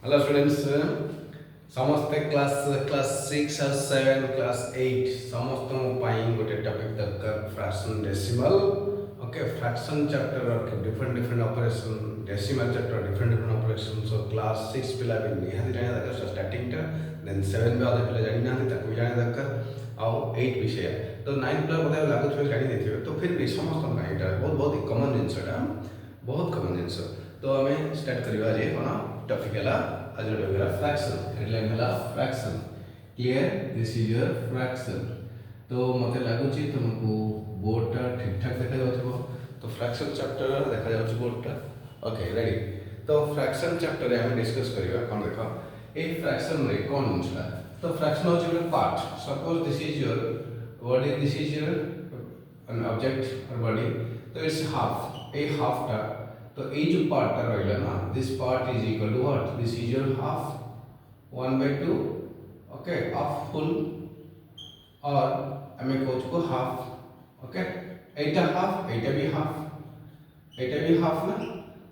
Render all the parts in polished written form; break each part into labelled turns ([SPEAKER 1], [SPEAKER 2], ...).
[SPEAKER 1] Hello students, ସମସ୍ତେ class 6 ଆଉ 7 class 8 ସମସ୍ତଙ୍କ ପାଇଁ ଗୋଟେ ଟପିକ୍ ଦରକାର fraction decimal. Okay, fraction chapter different operation, decimal chapter different operation. So class 6 ପିଲା ବି ନିହାତି ଜାଣିବା ଦରକାର ଷ୍ଟାର୍ଟିଂଟା, ଦେନ୍ 7 ବି ଅଧା ପିଲା ଜାଣିନାହାନ୍ତି ତାକୁ ବି ଜାଣିବା ଦରକାର, ଆଉ 8 ବି ସେଇଆ। ତ 9 ପିଲା ବୋଧେ ଲାଗୁଥିବେ ଜାଣି ଦେଇଥିବେ, ତ ଫିର୍ ବି ସମସ୍ତଙ୍କ ପାଇଁ ଏଇଟା ବହୁତ କମନ୍ ଜିନିଷଟା, ବହୁତ କମନ୍ ଜିନିଷ। तो आम स्टार्ट करवा जे कौन टॉपिक है आज टॉपिक है फ्रैक्शन, हेडलाइन है fraction. Clear, this is your fraction. तो मते लागुची तुमको बोर्डटा ठीक ठाक देखा जाउथबो। तो फ्रैक्शन चैप्टर देखा जाउछ बोर्डटा। Okay ready. तो फ्रैक्शन चैप्टर रे हम डिस्कस करबा कोन देखो ए फ्रैक्शन रे कोन होछला। तो फ्रैक्शन होछ एक part. Suppose this is your body, this is your an object और बॉडी। तो इट्स हाफ, ए हाफ टा तो ये जो पार्ट रहा ना, this part is equal to what, this is your half 1/2। Okay, half full और हमें कोच को हाफ। ओके, एटा हाफ, एटा भी हाफ, एटा भी हाफ ना।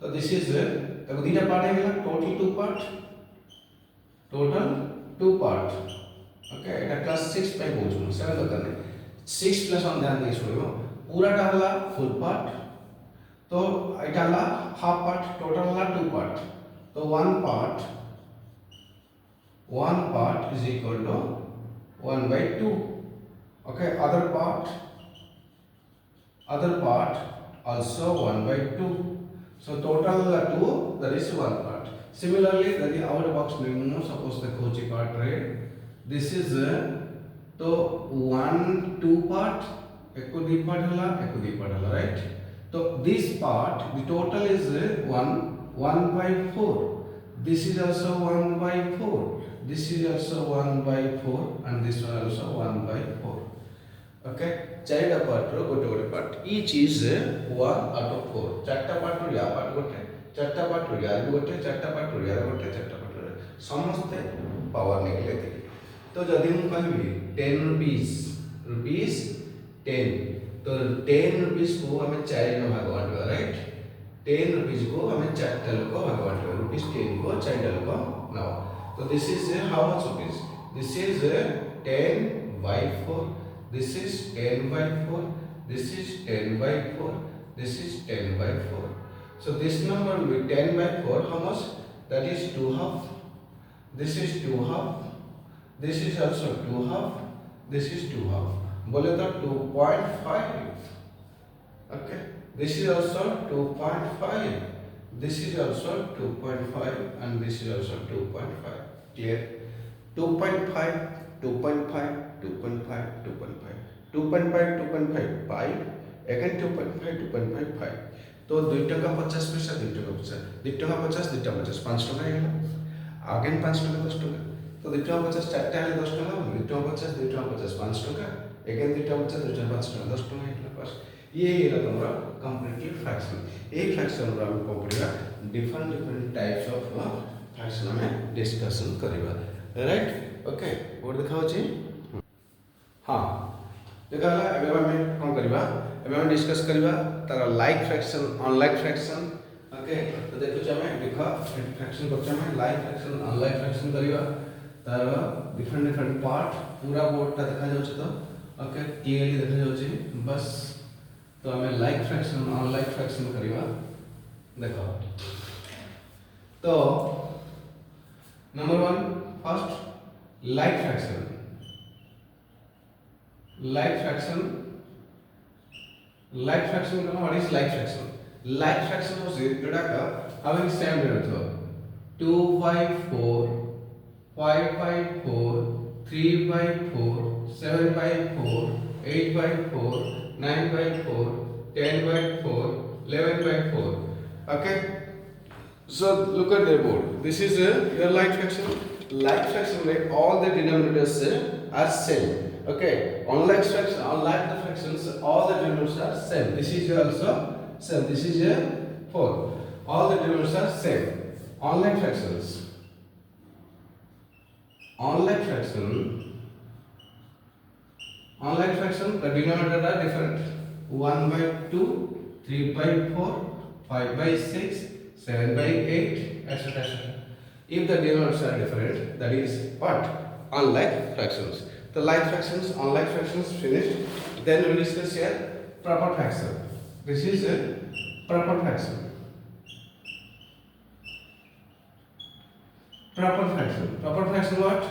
[SPEAKER 1] तो दिस इज तब दीटा पार्ट है ना, total 2 part, total 2 part. Okay, एटा क्लास 6 पे कोच 7 तो करने 6 + 1 ध्यान दे सुनो, पूरा डाला फुल पार्ट, तो এটা হলো হাফ পার্ট, টোটাল হলো 2 পার্ট। তো 1 part is equal to 1/2। okay, other part also 1/2। so total 2, that is 1 part। similarly that is out box minimum, suppose the kochi part रे this is तो 1 2 part एको 2 part हला, एको 2 part हला, right. तो this part the total is 1/4। this is also 1/4, this is also 1/4 and this one also 1/4। okay, चारटा part रो गोटे part, each is 1 out of 4। चारटा part रो या पार्ट गोटे, चारटा पार्ट रो या गोटे, चारटा पार्ट रो या गोटे, चारटा पार्ट रो समस्त पावर निकले थी। तो जदि हम कहबी 10 रुपीस 10, तो 10 रुपीस को हमें 4 में भाग बांटवा, राइट। 10 रुपीस को हमें 4 लोग भाग बांटवा, रुपीस 10 को 4 लोग ना। तो this is how much rupees, this is 10/4, this is 10/4, this is 10/4, this is 10/4। so this number will be 10/4, how much, that is 2 half, this is 2 half, this is also 2 half, this is 2 half, बोले तो 2.5। okay, this is also 2.5, this is also 2.5 and this is also 2.5। clear, 2.5 2.5 2.5 2.5 2.5 2.5 5, again 2.5 2.5 5। तो 2 टका 50 पैसा, 2 टका 50, 2 टका 50, 2 टका 50, 5 टका है, अगेन 5 टका 10 टका। तो 2 टका 50 चारटा है 10 टका, 2 टका 50 2 टका 50 5 टका, again 2 टका 50 2 टका 5 टका 10 टका है बस। ये तुम्हारा कंप्लीटली फ्रैक्शन। एक फ्रैक्शन रो हम पढ़िबा डिफरेंट टाइप्स ऑफ फ्रैक्शन में डिस्कशन करबा, राइट। ओके, बोर्ड दिखाओ छी। हां, देखा एबे हम कोन करबा, एबे हम डिस्कस करबा तार like fraction, unlike fraction. Okay, तो देखो छ हमें देखा फ्रैक्शन करछ हमें लाइक फ्रैक्शन, अनलाइक फ्रैक्शन करबा, तार डिफरेंट पार्ट पूरा बोर्डटा देखा जाउछ। तो ओके, क्लियरली देखा जाउछ बस। तो हमें लाइक फ्रैक्शन अनलाइक फ्रैक्शन करबा, देखो। तो number 1 first like fraction, like fraction का what is like fraction. Like fraction होसे जोटा का हमें सेम रहतो 2/4 5/4 3/4 7/4 8/4 9/4 10/4 11/4। okay, so look at the board, this is your like fraction। like fraction where all the denominators are same। okay, unlike fraction, unlike the fractions, all the denominators are same, this is also same, this is 4, all the denominators are same। unlike fractions, unlike fraction the denominators are different, 1/2 3/4 5/6 7/8 etc etc। if the denominators are different, that is what? Unlike fractions. The like fractions, unlike fractions finished. Then we will discuss here proper fraction. This is a proper fraction. Proper fraction. Proper fraction what?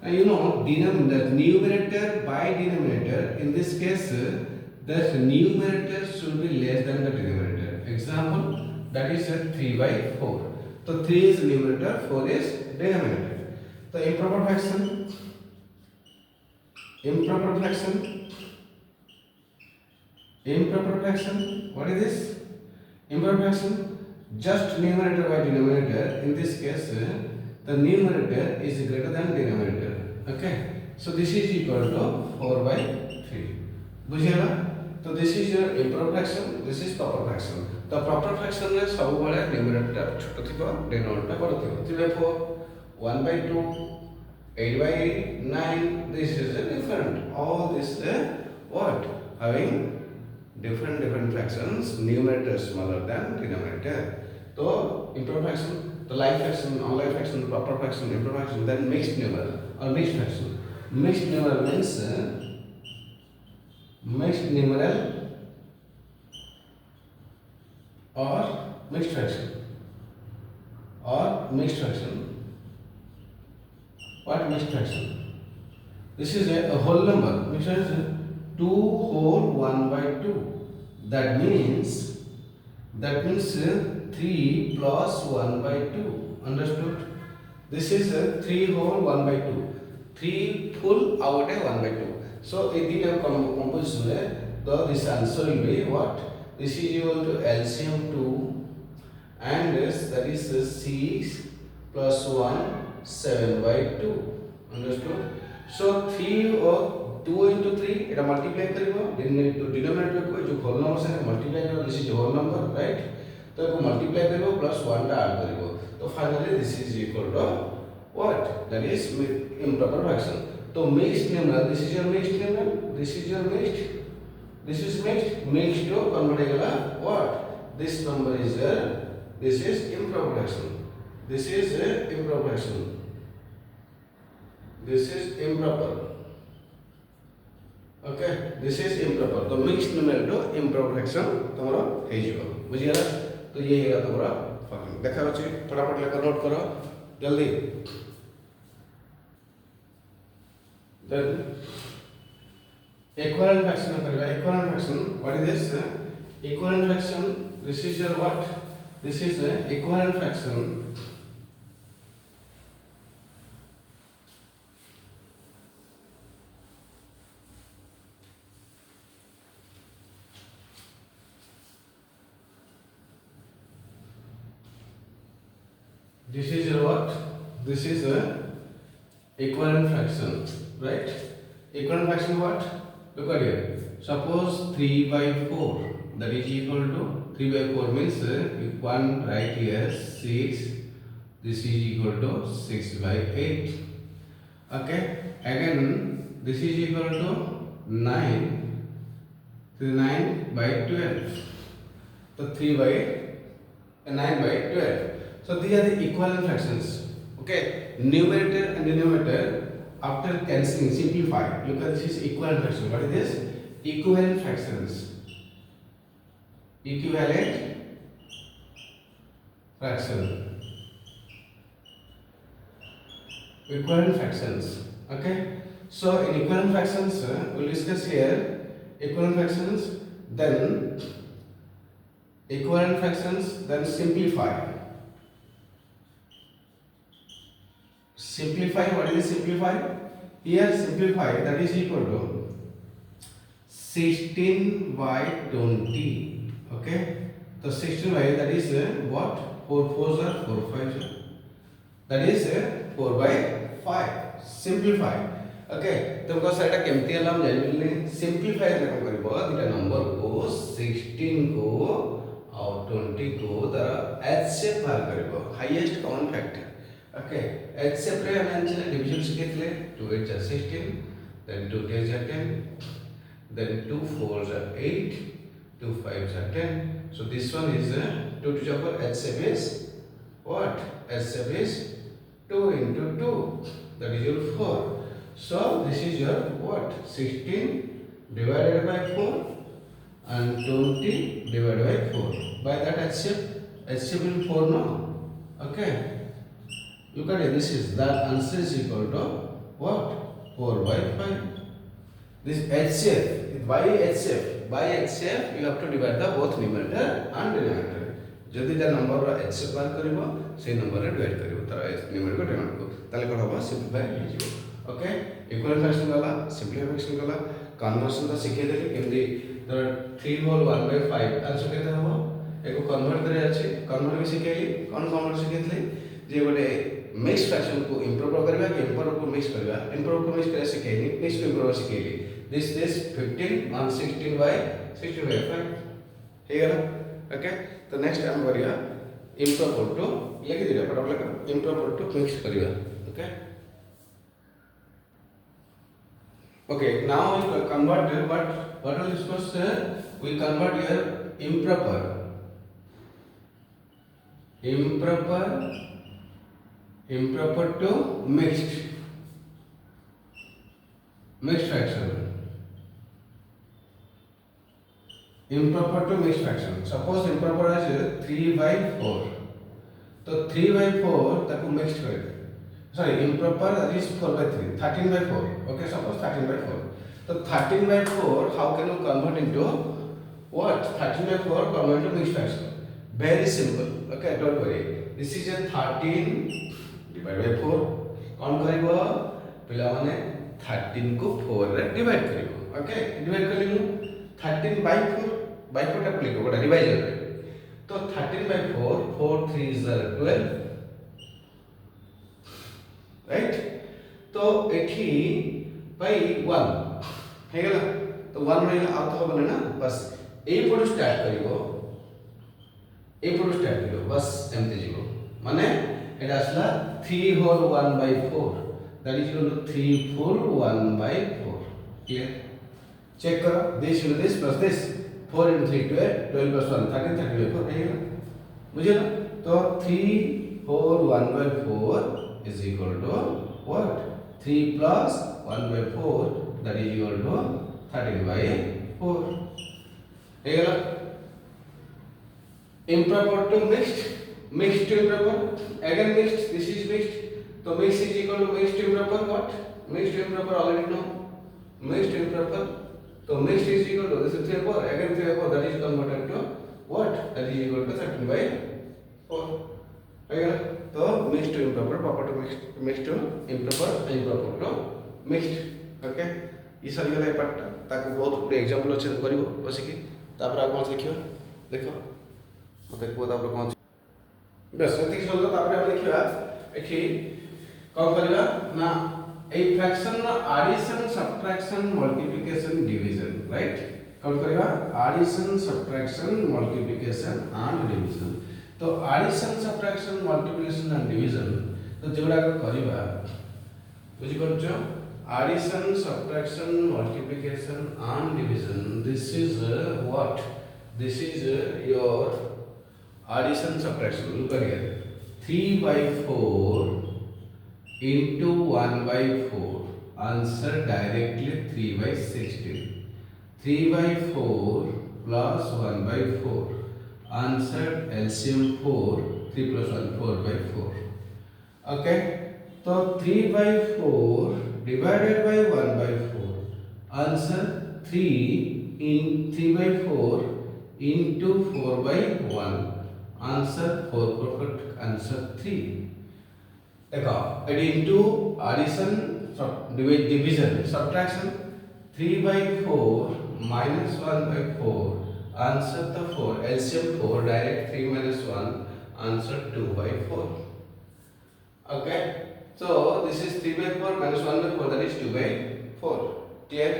[SPEAKER 1] You know, the numerator by denominator. In this case, the numerator should be less than the denominator. Example, that is 3 by 4. So 3 is numerator, 4 is denominator. The improper fraction. Improper fraction. Improper fraction. What is this? Improper fraction. Just numerator by denominator. In this case, the numerator is greater than denominator. Okay. So this is equal to 4 by 3. बुझिएगा? So this is your improper fraction. This is proper fraction. The proper fraction में सब बड़े numerator छोटा थिबा, denominator बड़ा थिबा. 3 by 4, 1 by 2, 8 by 9. This is a different. All this what? Having different fractions. Numerator smaller than denominator. So improper fraction. The like fraction, unlike fraction, proper fraction, improper fraction, then mixed numeral or mixed fraction. Mixed numeral means mixed numeral or mixed fraction or mixed fraction. What mixed fraction? This is a whole number, which is 2 whole 1 by 2. That means 3 plus 1 by 2. Understood? This is 3 whole 1 by 2. 3 full out 1 by 2. So in the composition, this answer will be what? This is equal to LCM 2 and this, that is 6 plus 1 7 by 2. Understood? So 3 or 2 into 3 it multiply करेगा denominator को जो whole number से multiply करेगा. This is whole number, right? तो इसको multiply करेगा plus 1 टा add करेगा. तो finally this is equal to what? That is improper fraction. So mixed numeral, this is your mixed numeral, this is your mixed, this is mixed, mixed to convert what? This number is there, this is improper fraction, this is improper fraction, this is improper. Okay, this is improper. तो mixed numeral to improper fraction तुम्हारा है जो बुझिएगा. तो ये है तुम्हारा formula. देखा बच्चे फटाफट लेकर नोट करो जल्दी. Then equivalent fraction करेगा. Equivalent fraction, what is this? Equivalent fraction. This is your what? This is equivalent fraction. This is your what? This is equivalent fraction, right? Equivalent fraction what? Look at here. Suppose 3 by 4, that is equal to 3 by 4 means if one right here 6, this is equal to 6 by 8. Okay, again this is equal to 9, 9 by 12. So 3 by 9 by 12. So these are the equivalent fractions. Okay, numerator and denominator after cancelling simplify. Look at this is equivalent fraction. What is this? Equivalent fractions. Equivalent fraction. Equivalent fractions. Okay. So in equivalent fractions, we'll discuss here equivalent fractions. Then equivalent fractions. Then simplify. Simplify, what is simplify? Here simplify, that is equal to 16 by 20. Okay, so 16 by, that is what? 4 4s are 4 5s. That is 4 by 5. Simplify. Okay, तुमको side केमती हला हम जानिले simplify रे कम करबो दिटा number को 16 को और 20 को तारा एच से भाग करबो highest common factor. Okay, H shape रे हम answer division शिखले 2 8 are 16, then 2 10 are 10, then 2 4s are 8, 2 5s are 10. So this one is 2 to the power H shape is what? H shape is 2 into 2, that is your 4. So this is your what? 16 divided by 4 and 20 divided by 4. By that HCF will 4 now. Okay. Look at it. This is that answer is equal to what? 4 by 5. This HCF, by HCF you have to divide the both numerator and denominator. जदि ता number HCF बार करिवो से number रे divide करिवो तार numeric को divide को ताले कोन होबो simplify हो जिवो. ओके इक्वल फ्रैक्शन वाला सिंपलीफिकेशन वाला कन्वर्शन ता सिखे देली केमदी तर 3 होल 1/5 आंसर केते होबो एको कन्वर्ट करे अछि कन्वर्ट भी सिखेली कोन कन्वर्ट सिखेतली जे गोटे मिक्स फ्रैक्शन को इंप्रोपर करबा कि इंप्रोपर को मिक्स करबा इंप्रोपर को मिक्स करे सिखेली मिक्स को इंप्रोपर सिखेली this 15 on 16 by 5 हे गला. ओके तो नेक्स्ट हम करिया इंप्रोपर टू लिखि दिले फटाफट लिख इंप्रोपर टू मिक्स करिया. Okay okay now we convert what will this first we convert here improper to mixed fraction. Improper to mixed fraction. Suppose improper is 3/4. तो 3/4 ताको मिक्स कर दे. Sorry, improper that is 4/3. 13/4. Okay, suppose 13/4. So 13/4, how can you convert into what? 13/4 convert to mixed fraction. Very simple. Okay, don't worry. This is a 13 divided by 4. कौन करिवो? पिला माने 13 को 4 रे divide करिवो. Okay, divide करिवो 13/4 by 4 टा लिखो गोटा डिवाइजर रे. तो 13/4 4 3 is 12. राइट. तो एठी बाय 1 हे गेला. तो 1 रे आ तो होबले ना बस ए पडू स्टार्ट करिवो बस एमते जीवो माने एटा असला 3 whole 1/4 that is equal to 3 full 1/4. Clear. Check करो this will this plus this 4 into 3 12 plus 1 13 34 हे गेला. बुझे ना. तो 3 whole 1/4 is equal to what? 3 plus 1/4 that is equal to 13/4. हे गेला. Improper to mixed to improper, again mixed, this is mixed. So mixed is equal to mixed to improper. What? Mixed to improper already know. Mixed to improper. So mixed is equal to this is 3/4, again 3/4 that is converted to what? That is equal to 13/4. Okay. So mixed to improper, proper to mixed to improper to mixed. Okay. ये सारी गला part ताको बहुत good example अछि करिवो बस कि तापर आ कोन लिखियो देखो मते को तापर कोन बस एति सोलो तापर हम लिखिया एठी कोन करबा ना ए फ्रैक्शन ना addition subtraction multiplication division. Right. कोन करबा addition subtraction multiplication and division. तो addition subtraction multiplication and division तो जेगुडा करबा बुझि करछो addition subtraction multiplication and division. This is what? This is your addition subtraction. Look at here 3/4 into 1/4 answer directly 3/16. 3/4 plus 1/4 answer LCM 4. 3 plus 1 4/4. Okay. So 3/4 divided by 1/4 answer 3 in 3/4 into 4/1 answer 4 perfect answer 3. देखो AD into addition division subtraction 3/4 minus 1/4 answer the 4 LCM 4 direct 3 minus 1 answer 2/4. Okay, so this is 3/4 minus 1/4 that is 2/4. Clear?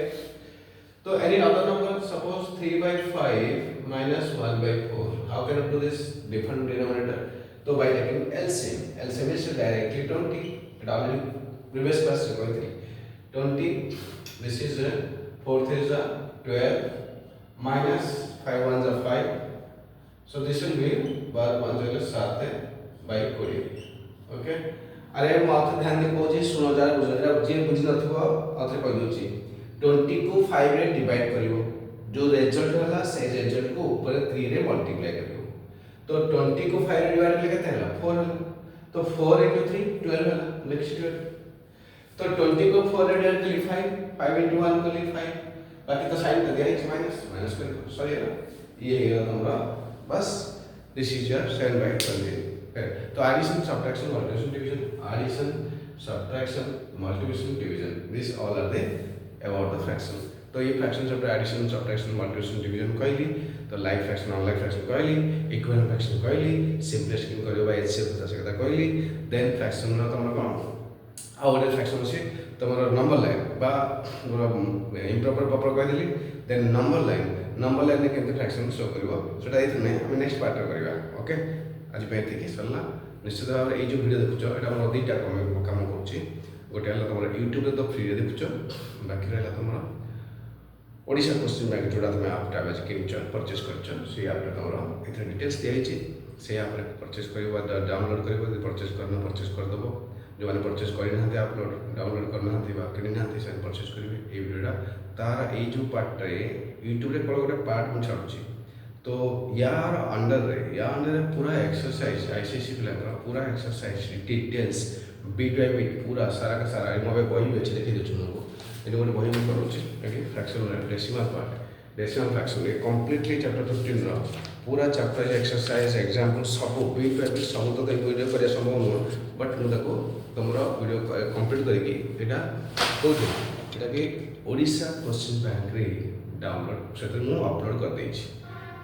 [SPEAKER 1] So any other number, suppose 3/5 minus 1/4. How can I do this? Different denominator. So by taking LCM, LCM is directly 20. It already previous class going 20. This is 4 3s are 12 minus 5 1s are 5. So this will be 12 5 7 by 20. Okay. अरे मु आउे ध्यान दे कहूँ शुण jar बुझ जी बुझी नथिबो आउे कह दूची 20 को 5 रे divide करिवो जो रिजल्ट होला से रिजल्ट को ऊपर 3 रे मल्टीप्लाई करिवो तो 20 को 5 रे डिवाइड कले केते होला 4 होला तो 4 into 3 12 होला नेक्स्ट 12 तो 20 को 4 रे डिवाइड कली 5 into 1 कली 5 बाकी तो साइन कर दिया है माइनस माइनस कर सॉरी है ये है हमरा बस दिस इज योर 7 by 20 तो addition subtraction multiplication division addition subtraction multiplication division these all are the about the fraction तो ये fraction chapter addition subtraction multiplication division कहली तो लाइक फ्रैक्शन अनलाइक फ्रैक्शन कहली इक्विवेलेंट फ्रैक्शन कहली simplest किन करियो बा एचसीएफ पता से कथा कहली देन फ्रैक्शन रो तमर कोन आ ओडे फ्रैक्शन अछि तमर नंबर लाइन बा इम्प्रॉपर प्रॉपर कह देली देन नंबर लाइन ने केते फ्रैक्शन शो करिवो सेटा एथने हम नेक्स्ट पार्ट रे करिवा ओके आज पे एतिकी सरला निश्चित भाव ये जो वीडियो देखुछ एटा मोर दुईटा काम करछि गोटे हला तमर YouTube रे तो फ्री रे देखुछ बाकी रहला तमर ओडिशा क्वेश्चन बैंक जोड़ा तुम आपटा आज किनछ परचेस करछ से आपटा तमर एथरे डिटेल्स दिया हिची से आप परचेस करबा डाउनलोड करबा परचेस करना परचेस कर दबो जो माने परचेस करि नहते अपलोड डाउनलोड करना हथि बा किनि नहते से परचेस करिवे ए वीडियोटा तार ए जो पार्ट रे YouTube रे कोन गोटे पार्ट मु छाडुची तो यार अंडर रे पूरा एक्सरसाइज आईसीसी पिला पूरा exercise details bit by bit पूरा सारा का सारा मोबाइल बही अछि देखि देछु नको ये गोटे बही में करूँ ये fraction decimal part decimal fraction ये कम्प्लीटली चैप्टर 15 पूरा चैप्टर एक्सरसाइज एग्जांपल सब बिट बाय बिट सब तो वीडियो करिया संभव नुह बट मुझे तुम वीडियो कंप्लीट करके कहते कि ओडिशा क्वेश्चन बैंक रे डाउनलोड से अपलोड कर देछि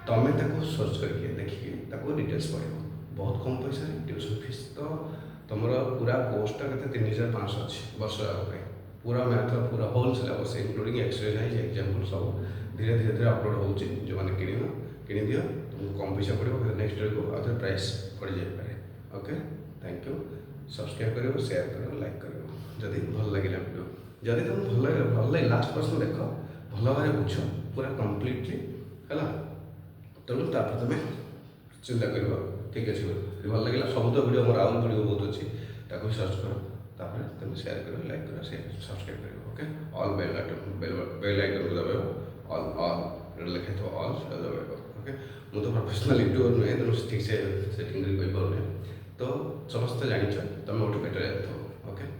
[SPEAKER 1] तमें सर्च करके देखिए डिटेल्स पढ़ो बहुत कम पैसा ट्यूशन फीस तो तुम पूरा कोर्सटा के 3500 अच्छी वर्ष पूरा मैथ पूरा whole syllabus including exercise example सब धीरे धीरे अपलोड होउची जो माने किनि दियो तुमको कम पैसा पड़ो नेक्स्ट वीडियो को आधे प्राइस पड़ जाय पारे ओके थैंक यू सब्सक्राइब करियो शेयर करियो लाइक करियो जदि भल लागिला वीडियो जदि तुम भल लागे लास्ट पर्सन देखो भल भाबे बुझ पूरा कंप्लीटली हैला तेणु तापर तुम चिंता कर ठीक अच्छे भल लगे सब तो वीडियो मोर आउट वीडियो बहुत अच्छी ताको सर्च कर तापर तुम शेयर करो लाइक करो शेयर सब्सक्राइब करो ओके ऑल बेल आइकन को दबाओ ऑल लिखे तो ऑल दबाओ ओके मु तो प्रोफेशनल यूट्यूबर नुहे तो ठीक से सेटिंग कर पारे तो समस्त जान तुम गोटे बेटर ओके।